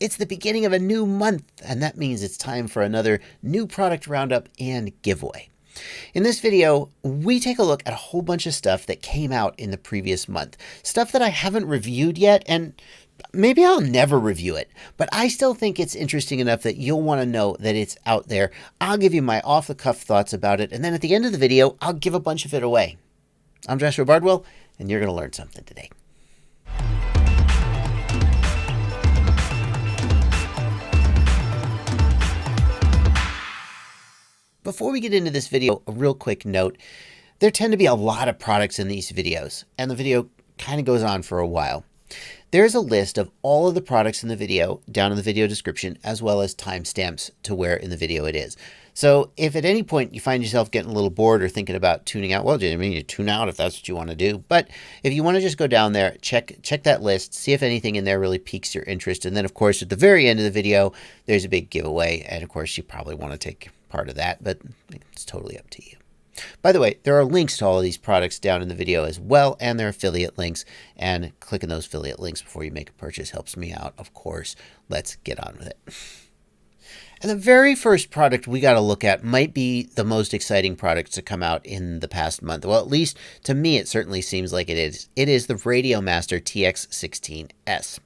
It's the beginning of a new month, and that means it's time for another new product roundup and giveaway. In this video, we take a look at a whole bunch of stuff that came out in the previous month. Stuff that I haven't reviewed yet, and maybe I'll never review it, but I still think it's interesting enough that you'll want to know that it's out there. I'll give you my off-the-cuff thoughts about it, and then at the end of the video, I'll give a bunch of it away. I'm Joshua Bardwell, and you're going to learn something today. Before we get into this video, a real quick note. There tend to be a lot of products in these videos, and the video kind of goes on for a while. There's a list of all of the products in the video down in the video description, as well as timestamps to where in the video it is. So if at any point you find yourself getting a little bored or thinking about tuning out, well, I mean, you tune out if that's what you want to do. But if you want to just go down there, check that list, see if anything in there really piques your interest. And then, of course, at the very end of the video, there's a big giveaway. And, of course, you probably want to take part of that, but it's totally up to you. By the way, there are links to all of these products down in the video as well, and they're affiliate links, and clicking those affiliate links before you make a purchase helps me out, of course. Let's get on with it. And the very first product we got to look at might be the most exciting product to come out in the past month. Well, at least to me, it certainly seems like it is. It is the RadioMaster TX16S.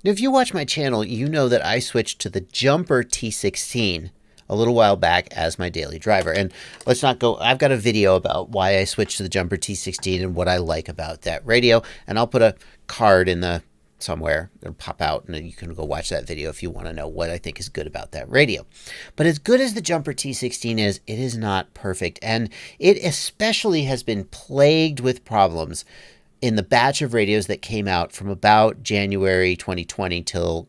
Now, if you watch my channel, you know that I switched to the Jumper T16 a little while back as my daily driver. And let's not go, I've got a video about why I switched to the Jumper T16 and what I like about that radio. And I'll put a card in the somewhere, it'll pop out, and you can go watch that video if you want to know what I think is good about that radio. But as good as the Jumper T16 is, it is not perfect. And it especially has been plagued with problems in the batch of radios that came out from about January 2020 till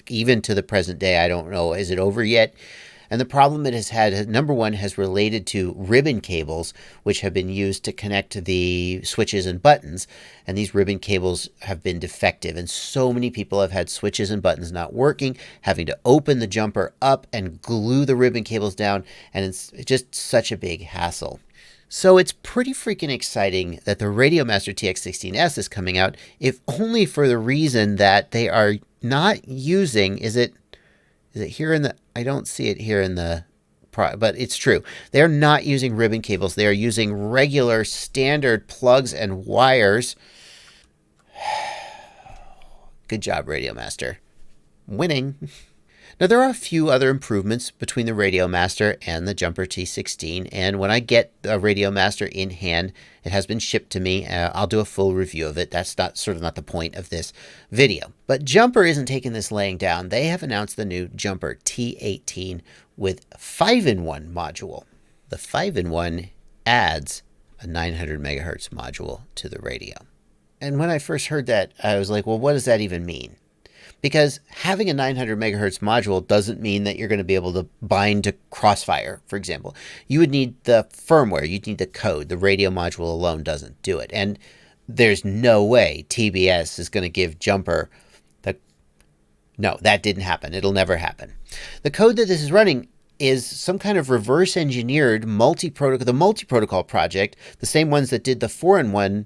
even to the present day. I don't know, is it over yet? And the problem it has had, number one, has related to ribbon cables, which have been used to connect the switches and buttons. And these ribbon cables have been defective. And so many people have had switches and buttons not working, having to open the jumper up and glue the ribbon cables down. And it's just such a big hassle. So it's pretty freaking exciting that the RadioMaster TX16S is coming out, if only for the reason that they are not using, is it here in the, I don't see it here in the, but it's true. They're not using ribbon cables. They are using regular standard plugs and wires. Good job, RadioMaster. Winning. Now, there are a few other improvements between the RadioMaster and the Jumper T16, and when I get a RadioMaster in hand, it has been shipped to me. I'll do a full review of it. That's not the point of this video. But Jumper isn't taking this laying down. They have announced the new Jumper T18 with 5-in-1 module. The 5-in-1 adds a 900 megahertz module to the radio. And when I first heard that, I was like, well, what does that even mean? Because having a 900 megahertz module doesn't mean that you're going to be able to bind to Crossfire, for example. You would need the firmware. You'd need the code. The radio module alone doesn't do it. And there's no way TBS is going to give Jumper the... No, that didn't happen. It'll never happen. The code that this is running is some kind of reverse engineered the multi-protocol project, the same ones that did the 4-in-1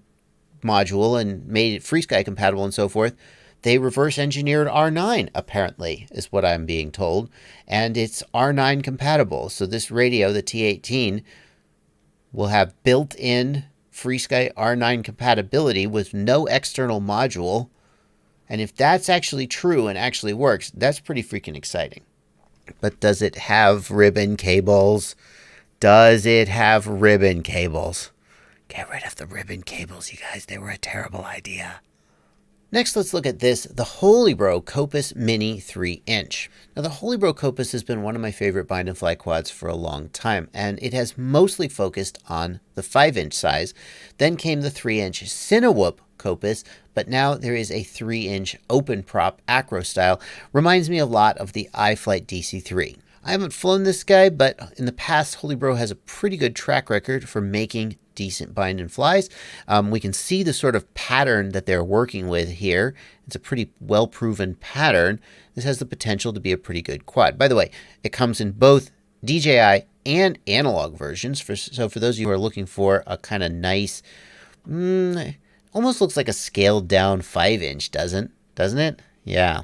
module and made it FreeSky compatible and so forth. They reverse engineered R9, apparently, is what I'm being told. And it's R9 compatible. So this radio, the T18, will have built-in FreeSky R9 compatibility with no external module. And if that's actually true and actually works, that's pretty freaking exciting. But does it have ribbon cables? Does it have ribbon cables? Get rid of the ribbon cables, you guys. They were a terrible idea. Next, let's look at this, the Holybro Kopis Mini 3-inch. Now, the Holybro Kopis has been one of my favorite bind and fly quads for a long time, and it has mostly focused on the 5-inch size. Then came the 3-inch Cinewhoop Kopis, but now there is a 3-inch open prop acro style. Reminds me a lot of the iFlight DC3. I haven't flown this guy, but in the past, Holybro has a pretty good track record for making decent bind and flies. We can see the sort of pattern that they're working with here. It's a pretty well-proven pattern. This has the potential to be a pretty good quad. By the way, it comes in both DJI and analog versions. So for those of you who are looking for a kind of nice, almost looks like a scaled down 5-inch, doesn't it? Yeah.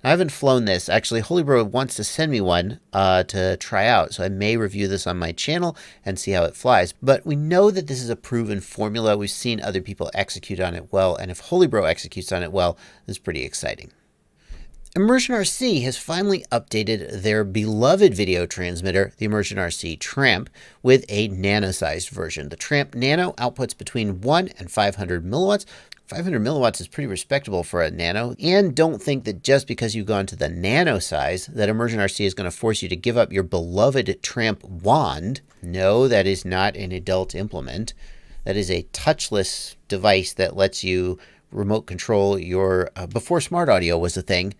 I haven't flown this. Actually, Holybro wants to send me one to try out, so I may review this on my channel and see how it flies. But we know that this is a proven formula. We've seen other people execute on it well, and if Holybro executes on it well, it's pretty exciting. ImmersionRC has finally updated their beloved video transmitter, the ImmersionRC Tramp, with a nano-sized version. The Tramp Nano outputs between 1 and 500 milliwatts. 500 milliwatts is pretty respectable for a nano. And don't think that just because you've gone to the nano size that ImmersionRC is going to force you to give up your beloved Tramp wand. No, that is not an adult implement. That is a touchless device that lets you remote control your, before smart audio was a thing,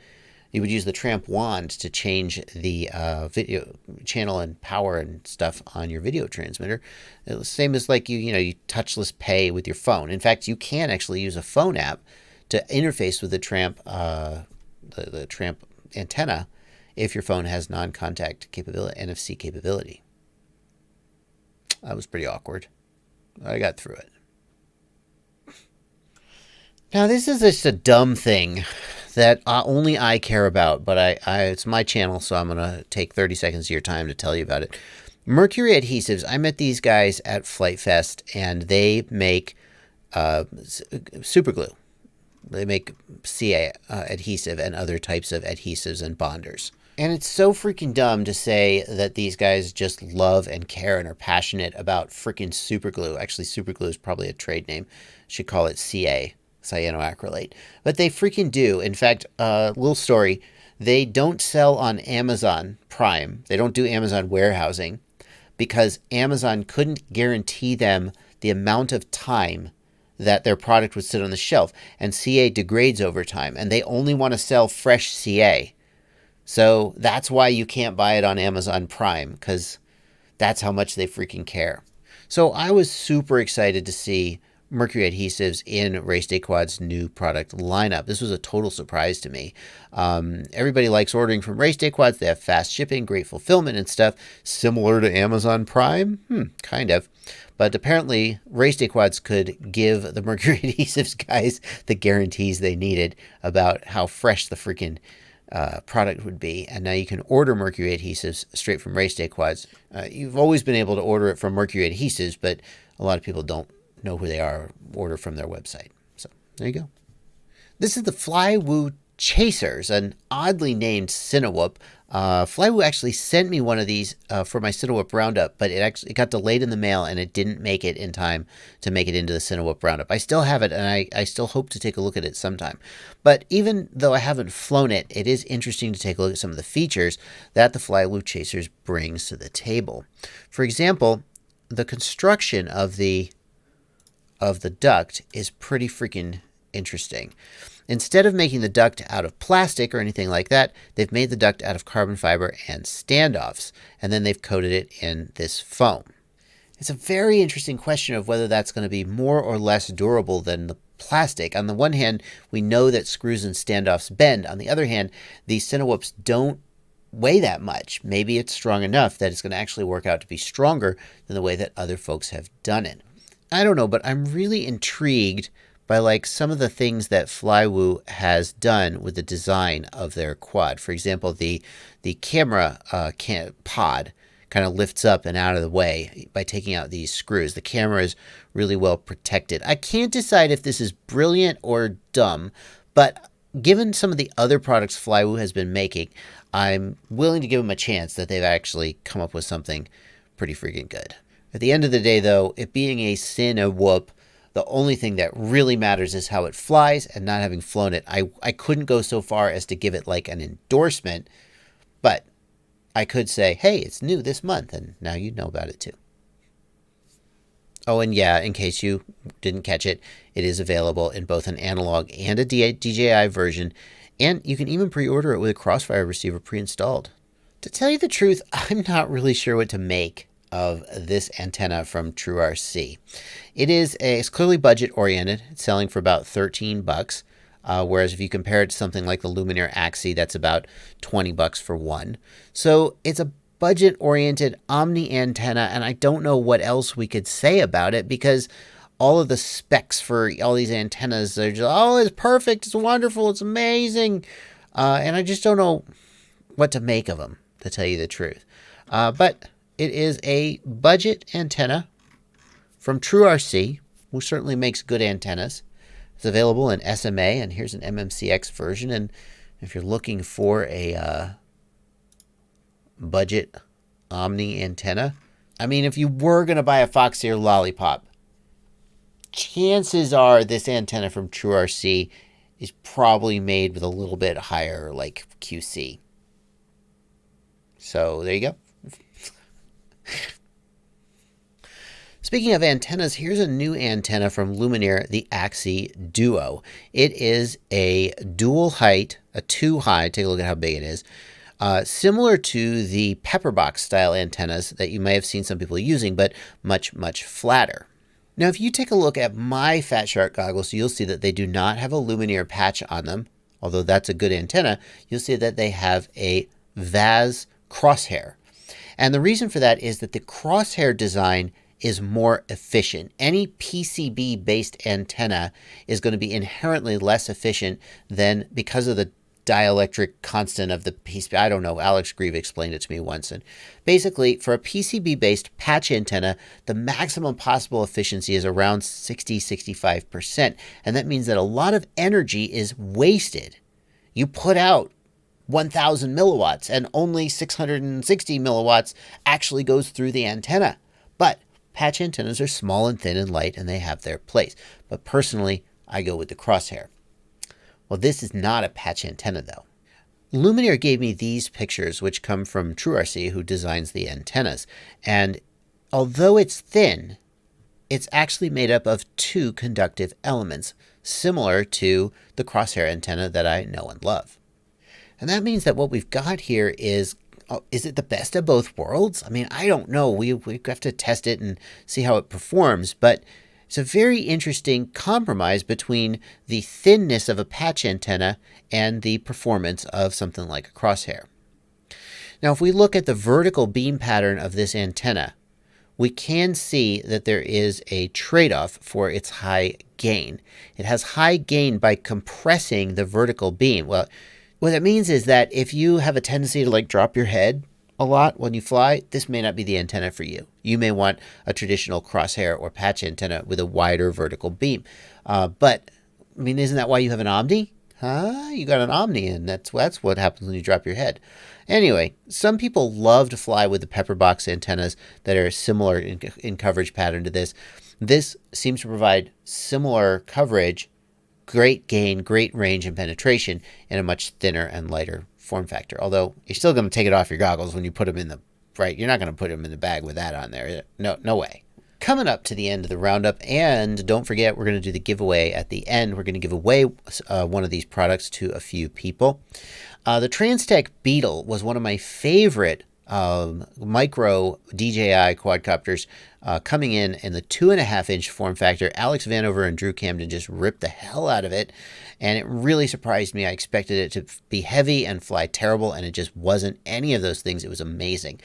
you would use the Tramp wand to change the video channel and power and stuff on your video transmitter. It was same as like you touchless pay with your phone. In fact, you can actually use a phone app to interface with the Tramp the Tramp antenna if your phone has non-contact capability, NFC capability. That was pretty awkward. I got through it. Now, this is just a dumb thing that only I care about, but it's my channel, so I'm going to take 30 seconds of your time to tell you about it. Mercury Adhesives, I met these guys at Flight Fest, and they make super glue. They make CA adhesive and other types of adhesives and bonders. And it's so freaking dumb to say that these guys just love and care and are passionate about freaking super glue. Actually, super glue is probably a trade name. Should call it CA. Cyanoacrylate. But they freaking do. In fact, little story, they don't sell on Amazon Prime. They don't do Amazon warehousing because Amazon couldn't guarantee them the amount of time that their product would sit on the shelf. And CA degrades over time, and they only want to sell fresh CA. So that's why you can't buy it on Amazon Prime, because that's how much they freaking care. So I was super excited to see Mercury Adhesives in Race Day Quad's new product lineup. This was a total surprise to me. Everybody likes ordering from Race Day Quads. They have fast shipping, great fulfillment and stuff, similar to Amazon Prime. Kind of. But apparently, Race Day Quads could give the Mercury Adhesives guys the guarantees they needed about how fresh the freaking product would be. And now you can order Mercury Adhesives straight from Race Day Quads. You've always been able to order it from Mercury Adhesives, but a lot of people don't know who they are, order from their website. So there you go. This is the Flywoo Chasers, an oddly named Cinewhoop. Flywoo actually sent me one of these for my Cinewhoop Roundup, but it got delayed in the mail and it didn't make it in time to make it into the Cinewhoop Roundup. I still have it, and I still hope to take a look at it sometime. But even though I haven't flown it, it is interesting to take a look at some of the features that the Flywoo Chasers brings to the table. For example, the construction of the duct is pretty freaking interesting. Instead of making the duct out of plastic or anything like that, they've made the duct out of carbon fiber and standoffs, and then they've coated it in this foam. It's a very interesting question of whether that's going to be more or less durable than the plastic. On the one hand, we know that screws and standoffs bend. On the other hand, these Cinewhoops don't weigh that much. Maybe it's strong enough that it's going to actually work out to be stronger than the way that other folks have done it. I don't know, but I'm really intrigued by like some of the things that Flywoo has done with the design of their quad. For example, the camera pod kind of lifts up and out of the way by taking out these screws. The camera is really well protected. I can't decide if this is brilliant or dumb, but given some of the other products Flywoo has been making, I'm willing to give them a chance that they've actually come up with something pretty freaking good. At the end of the day, though, it being a Cinewhoop, the only thing that really matters is how it flies, and not having flown it, I couldn't go so far as to give it like an endorsement, but I could say, hey, it's new this month, and now you know about it too. Oh, and yeah, in case you didn't catch it, it is available in both an analog and a DJI version, and you can even pre-order it with a Crossfire receiver pre-installed. To tell you the truth, I'm not really sure what to make of this antenna from TrueRC. It's clearly budget oriented. It's selling for about $13, whereas if you compare it to something like the Lumenier Axii, that's about $20 for one. So it's a budget oriented omni antenna, and I don't know what else we could say about it, because all of the specs for all these antennas are just, oh, it's perfect, it's wonderful, it's amazing. and I just don't know what to make of them, to tell you the truth. But it is a budget antenna from TrueRC, who certainly makes good antennas. It's available in SMA, and here's an MMCX version. And if you're looking for a budget Omni antenna, I mean, if you were going to buy a Fox Ear Lollipop, chances are this antenna from TrueRC is probably made with a little bit higher, like, QC. So there you go. Speaking of antennas, here's a new antenna from Lumenier, the Axii Duo. It is a dual height, a 2 high. Take a look at how big it is. Similar to the pepperbox style antennas that you may have seen some people using, but much, much flatter. Now, if you take a look at my Fat Shark goggles, you'll see that they do not have a Lumenier patch on them. Although that's a good antenna, you'll see that they have a VAS crosshair. And the reason for that is that the crosshair design is more efficient. Any PCB-based antenna is going to be inherently less efficient than, because of the dielectric constant of the PCB. I don't know. Alex Grieve explained it to me once. And basically, for a PCB-based patch antenna, the maximum possible efficiency is around 60-65%. And that means that a lot of energy is wasted. You put out 1,000 milliwatts and only 660 milliwatts actually goes through the antenna. But patch antennas are small and thin and light, and they have their place. But personally, I go with the crosshair. Well, this is not a patch antenna, though. Lumenier gave me these pictures, which come from TrueRC, who designs the antennas. And although it's thin, it's actually made up of 2 conductive elements, similar to the crosshair antenna that I know and love. And that means that what we've got here is it the best of both worlds? I mean, I don't know. We have to test it and see how it performs, but it's a very interesting compromise between the thinness of a patch antenna and the performance of something like a crosshair. Now, if we look at the vertical beam pattern of this antenna, we can see that there is a trade-off for its high gain. It has high gain by compressing the vertical beam. Well, what that means is that if you have a tendency to like drop your head a lot when you fly, this may not be the antenna for you. You may want a traditional crosshair or patch antenna with a wider vertical beam. But, I mean, isn't that why you have an Omni? Huh? You got an Omni, and that's what happens when you drop your head. Anyway, some people love to fly with the pepperbox antennas that are similar in coverage pattern to this. This seems to provide similar coverage, great gain, great range and penetration in a much thinner and lighter form factor. Although you're still going to take it off your goggles when you put them in the, right? You're not going to put them in the bag with that on there. No way. Coming up to the end of the roundup, and don't forget, we're going to do the giveaway at the end. We're going to give away one of these products to a few people. The Transtec Beetle was one of my favorite micro DJI quadcopters coming in the 2.5-inch form factor. Alex Vanover and Drew Camden just ripped the hell out of it, and it really surprised me. I expected it to be heavy and fly terrible, and it just wasn't any of those things. It was amazing.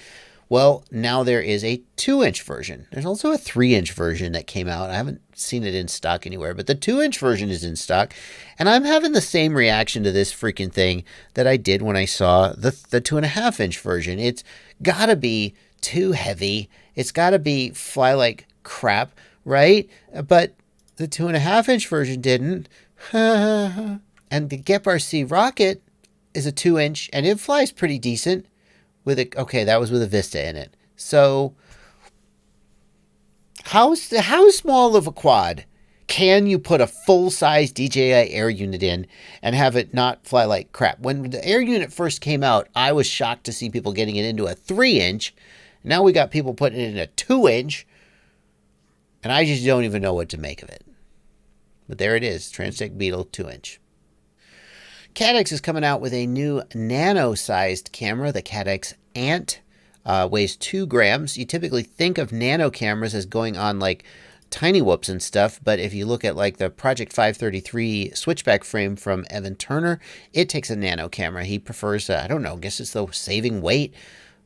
Well, now there is a 2-inch version. There's also a 3-inch version that came out. I haven't seen it in stock anywhere, but the 2-inch version is in stock. And I'm having the same reaction to this freaking thing that I did when I saw the 2.5-inch version. It's got to be too heavy. It's got to be fly like crap, right? But the 2.5-inch version didn't. And the GepRC rocket is a 2-inch, and it flies pretty decent. Okay, that was with a Vista in it. So, how small of a quad can you put a full-size DJI Air unit in and have it not fly like crap? When the Air unit first came out, I was shocked to see people getting it into a 3-inch. Now we got people putting it in a 2-inch, and I just don't even know what to make of it. But there it is, Transtec Beetle 2-inch. Caddx is coming out with a new nano-sized camera, the Caddx Ant. Weighs 2 grams. You typically think of nano cameras as going on like tiny whoops and stuff, but if you look at like the Project 533 switchback frame from Evan Turner, it takes a nano camera. He prefers, I don't know, I guess it's the saving weight,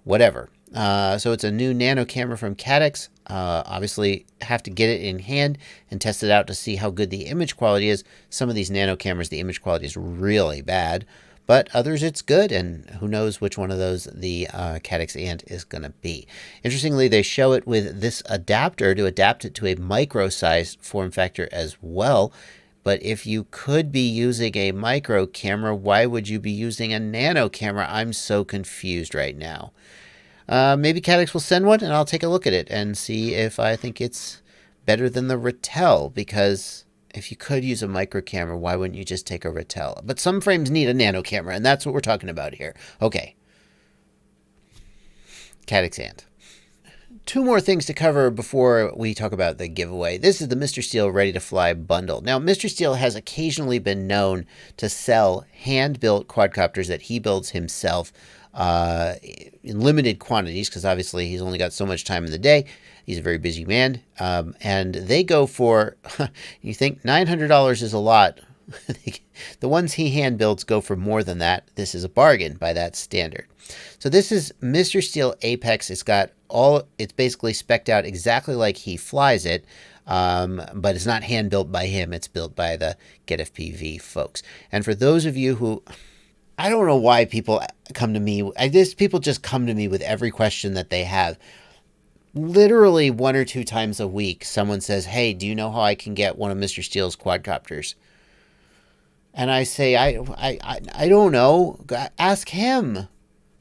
whatever. So it's a new nano camera from Caddx. Obviously have to get it in hand and test it out to see how good the image quality is. Some of these nano cameras, the image quality is really bad, but others it's good, and who knows which one of those the Caddx Ant is going to be. Interestingly, they show it with this adapter to adapt it to a micro-sized form factor as well. But if you could be using a micro camera, why would you be using a nano camera? I'm so confused right now. Maybe Caddx will send one, and I'll take a look at it and see if I think it's better than the Ratel, because if you could use a micro camera, why wouldn't you just take a Ratel? But some frames need a nano camera, and that's what we're talking about here. Okay. Caddx Ant. Two more things to cover before we talk about the giveaway. This is the Mr. Steele Ready to Fly bundle. Now, Mr. Steele has occasionally been known to sell hand-built quadcopters that he builds himself in limited quantities, because obviously he's only got so much time in the day. He's a very busy man. And they go for, you think $900 is a lot. The ones he hand builds go for more than that. This is a bargain by that standard. So this is Mr. Steele Apex. It's basically spec'd out exactly like he flies it. But it's not hand built by him. It's built by the GetFPV folks. And for those of you who, I don't know why people come to me. People just come to me with every question that they have. Literally 1 or 2 times a week, someone says, "Hey, do you know how I can get one of Mr. Steele's quadcopters?" And I say, I don't know. Ask him.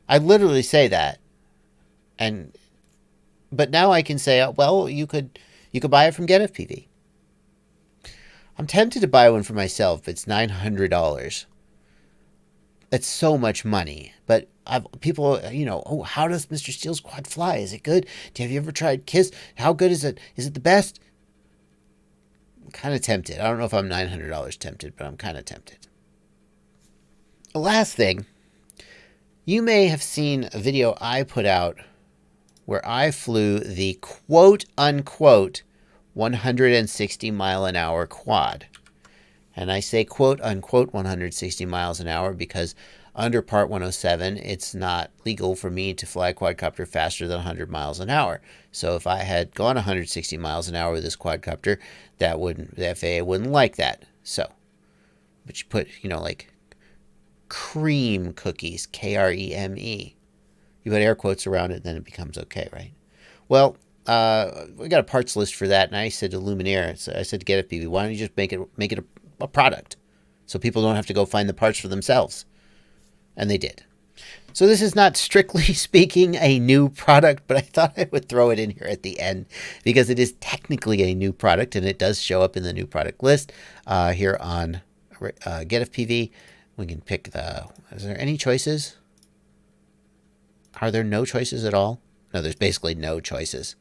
I literally say that. But now I can say, well, you could buy it from GetFPV. I'm tempted to buy one for myself, but it's $900. It's so much money. But people, oh, how does Mr. Steele's quad fly? Is it good? Have you ever tried KISS? How good is it? Is it the best? I'm kind of tempted. I don't know if I'm $900 tempted, but I'm kind of tempted. The last thing, you may have seen a video I put out where I flew the quote-unquote 160-mile-an-hour quad. And I say quote-unquote 160 miles an hour because under Part 107, it's not legal for me to fly a quadcopter faster than 100 miles an hour. So if I had gone 160 miles an hour with this quadcopter, the FAA wouldn't like that. So, but you put, like cream cookies, KREME. You put air quotes around it, then it becomes okay, right? Well, we got a parts list for that, and I said to Lumenier, I said to GetFPV, why don't you just make it a product so people don't have to go find the parts for themselves? And they did. So this is not strictly speaking a new product, but I thought I would throw it in here at the end because it is technically a new product, and it does show up in the new product list here on GetFPV. We can pick is there any choices? Are there no choices at all? No, there's basically no choices.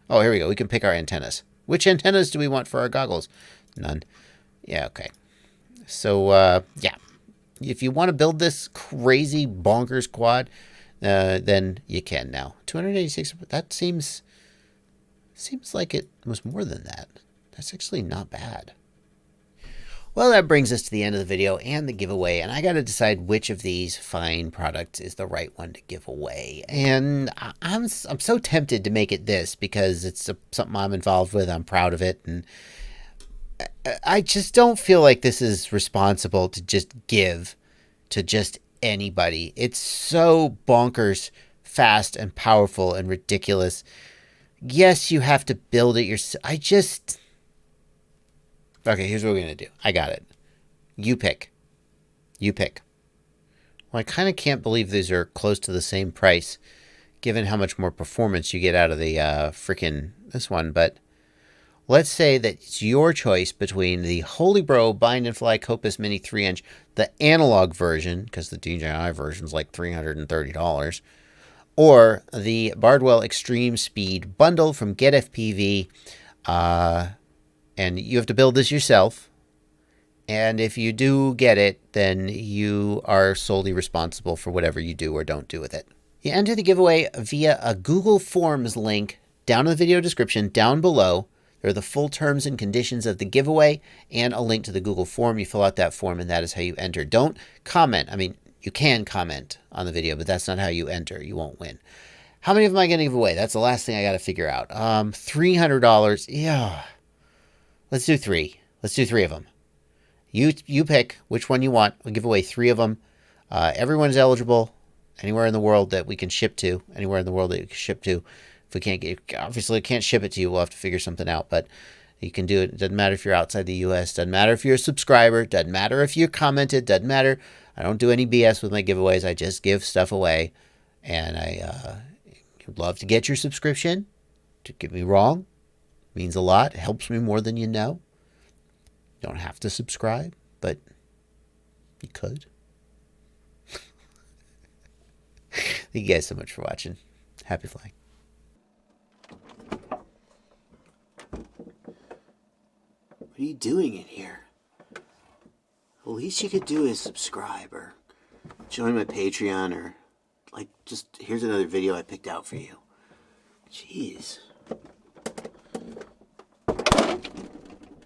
Oh, here we go. We can pick our antennas. Which antennas do we want for our goggles? None. Yeah, okay. So, yeah. If you want to build this crazy bonkers quad, then you can now. 286, that seems like it was more than that. That's actually not bad. Well, that brings us to the end of the video and the giveaway, and I got to decide which of these fine products is the right one to give away. And I'm so tempted to make it this because it's something I'm involved with. I'm proud of it, and I just don't feel like this is responsible to just give to just anybody. It's so bonkers, fast, and powerful, and ridiculous. Yes, you have to build it yourself. Okay, here's what we're going to do. I got it. You pick. Well, I kind of can't believe these are close to the same price, given how much more performance you get out of the this one. But let's say that it's your choice between the Holybro Bind and Fly Kopis Mini 3-inch, the analog version, because the DJI version is like $330, or the Bardwell Extreme Speed Bundle from GetFPV. And you have to build this yourself. And if you do get it, then you are solely responsible for whatever you do or don't do with it. You enter the giveaway via a Google Forms link down in the video description down below. There are the full terms and conditions of the giveaway and a link to the Google form. You fill out that form, and that is how you enter. Don't comment. I mean, you can comment on the video, but that's not how you enter. You won't win. How many of them am I going to give away? That's the last thing I got to figure out. $300. Yeah. Let's do 3. Let's do 3 of them. You pick which one you want. We'll give away 3 of them. Everyone's eligible anywhere in the world that we can ship to. Anywhere in the world that you can ship to. If we can't get, obviously, I can't ship it to you. We'll have to figure something out. But you can do it. It doesn't matter if you're outside the U.S. Doesn't matter if you're a subscriber. Doesn't matter if you commented. Doesn't matter. I don't do any BS with my giveaways. I just give stuff away. And I would love to get your subscription. Don't get me wrong. It means a lot. It helps me more than you know. You don't have to subscribe, but you could. Thank you guys so much for watching. Happy flying. What are you doing in here? The least you could do is subscribe or join my Patreon or, like, just here's another video I picked out for you. Jeez.